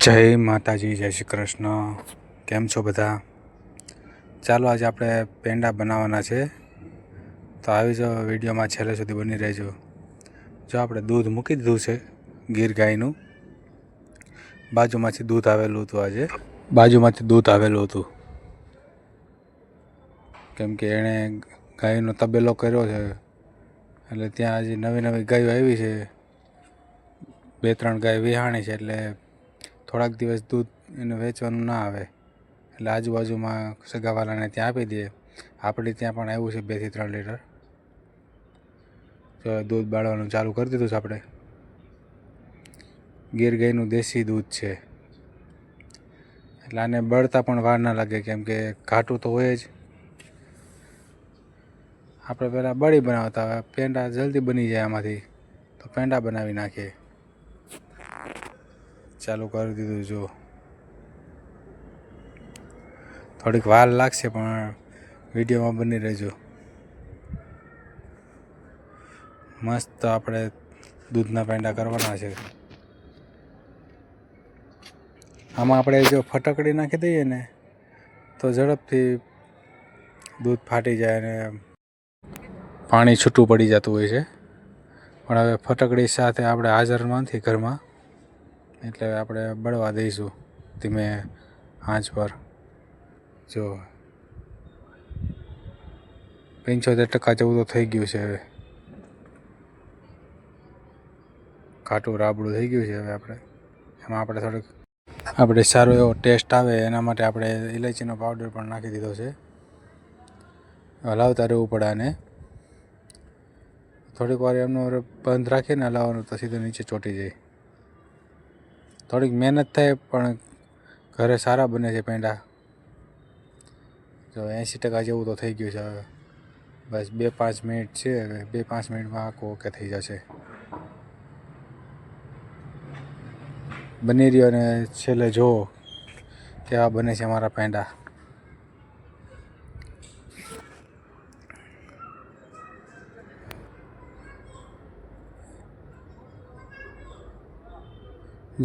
જય માતાજી, જય શ્રી કૃષ્ણ. કેમ છો બધા? ચાલો આજે આપણે પેંડા બનાવવાના છે, તો આવી જાઓ, વિડીયોમાં છેલ્લે સુધી બની રહેજો. જો આપણે દૂધ મૂકી દીધું છે ગીર ગાયનું, બાજુમાંથી દૂધ આવેલું હતું કેમ કે એણે ગાયનો તબેલો કર્યો છે, એટલે ત્યાં હજી નવી ગાયો આવી છે, 2-3 ગાય વિહાણી છે, એટલે થોડાક દિવસ દૂધ એને વેચવાનું ના આવે, એટલે આજુબાજુમાં સગાવાલાને ત્યાં આપી દઈએ. આપણે ત્યાં પણ આવ્યું છે 2-3 લીટર. તો દૂધ બાળવાનું ચાલુ કરી દીધું છે આપણે. ગીર ગાયનું દેશી દૂધ છે, એટલે આને બળતા પણ વાર ના લાગે, કેમ કે ઘાટું તો હોય જ. આપણે પહેલાં બળી બનાવતા, હવે પેંડા જલ્દી બની જાય આમાંથી, તો પેંડા બનાવી નાખીએ. ચાલુ કરી દીધું. જો થોડીક વાર લાગશે, પણ વિડીયોમાં બની રહેજો. મસ્ત આપણે દૂધના પેંડા કરવાના છે. આમાં આપણે જો ફટકડી નાખી દઈએ ને, તો ઝડપથી દૂધ ફાટી જાય અને પાણી છૂટું પડી જતું હોય છે. પણ હવે ફટકડી સાથે આપણે હાજર નથી ઘરમાં, એટલે આપણે બળવા દઈશું ધીમે આંચ પર. જો 75% જેવું તો થઈ ગયું છે. હવે ઘાટું રાબડું થઈ ગયું છે. હવે એમાં આપણે થોડુંક સારો એવો ટેસ્ટ આવે એના માટે આપણે ઇલાયચીનો પાવડર પણ નાખી દીધો છે. હલાવતા રહેવું પડે, અને થોડીક વાર એમનો બંધ રાખીને હલાવવાનું, તો સીધું નીચે ચોંટી જાય. થોડીક મહેનત થાય, પણ ઘરે સારા બને છે પેંડા. જો 80% જેવું તો થઈ ગયું છે. હવે બસ 2-5 મિનિટ છે. હવે 2-5 મિનિટમાં આખું ઓકે થઈ જશે. બની રહ્યો, અને છેલ્લે જુઓ કેવા બને છે અમારા પેંડા.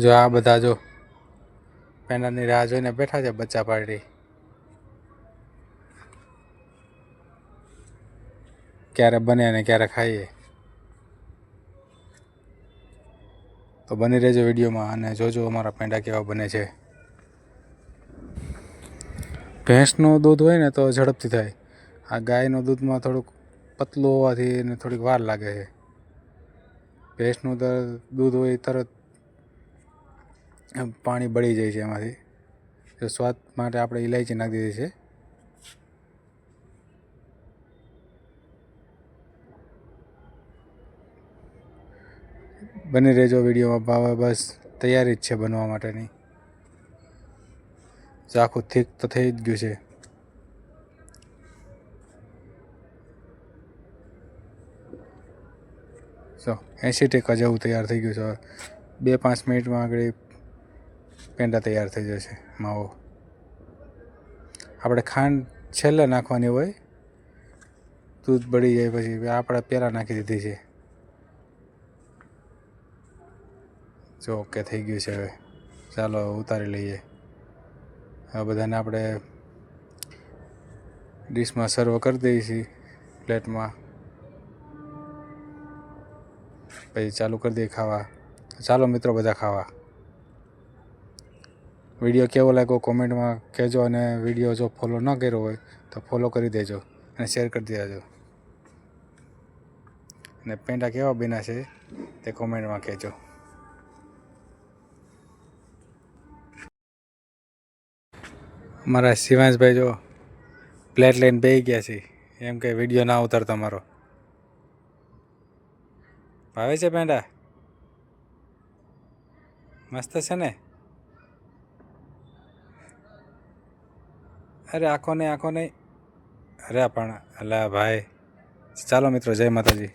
જો આ બધા જો પેંડાની રાહ જોઈને બેઠા છે, બચ્ચા પાર્ટી. ક્યારે બને અને ક્યારે ખાઈએ. તો બની રહેજો વિડીયોમાં, અને જોજો અમારા પેંડા કેવા બને છે. ભેંસનું દૂધ હોય ને તો ઝડપથી થાય. આ ગાયનું દૂધમાં થોડુંક પતલું હોવાથી એને થોડીક વાર લાગે છે. ભેંસનું દૂધ હોય તરત પાણી બળી જાય છે એમાંથી. તો સ્વાદ માટે આપણે ઇલાયચી નાખી દીધી છે. બની રહેજો વિડીયોમાં. બસ તૈયારી જ છે બનવા માટેની. તો આખું થીક તો થઈ જ ગયું છે. તો 80% જેવું તૈયાર થઈ ગયું છે. 2-5 મિનિટમાં આગળ પેંડા તૈયાર થઈ જશે. માવો આપણે ખાંડ છેલ્લે નાખવાની હોય, દૂધ બળી જાય પછી. આપણે પહેલાં નાખી દીધી છે. જો ઓકે થઈ ગયું છે. હવે ચાલો ઉતારી લઈએ. આ બધાને આપણે ડીશમાં સર્વ કરી દઈએ છીએ, પ્લેટમાં. પછી ચાલુ કરી દઈએ ખાવા. ચાલો મિત્રો, બધા ખાવા. વિડીયો કેવો લાગ્યો કોમેન્ટમાં કહેજો, અને વિડીયો જો ફોલો ન કર્યો હોય તો ફોલો કરી દેજો અને શેર કરી દેજો. અને પેંડા કેવા બન્યા છે તે કોમેન્ટમાં કહેજો. મારા શિવાંશભાઈ જો પ્લેટ લઈને બેસી ગયા છે, એમ કે વિડીયો ના ઉતારતો મારો. ભાવે છે પેંડા? મસ્ત છે ને? અરે આખો નહીં. અરે પણ અલા ભાઈ. ચાલો મિત્રો, જય માતાજી.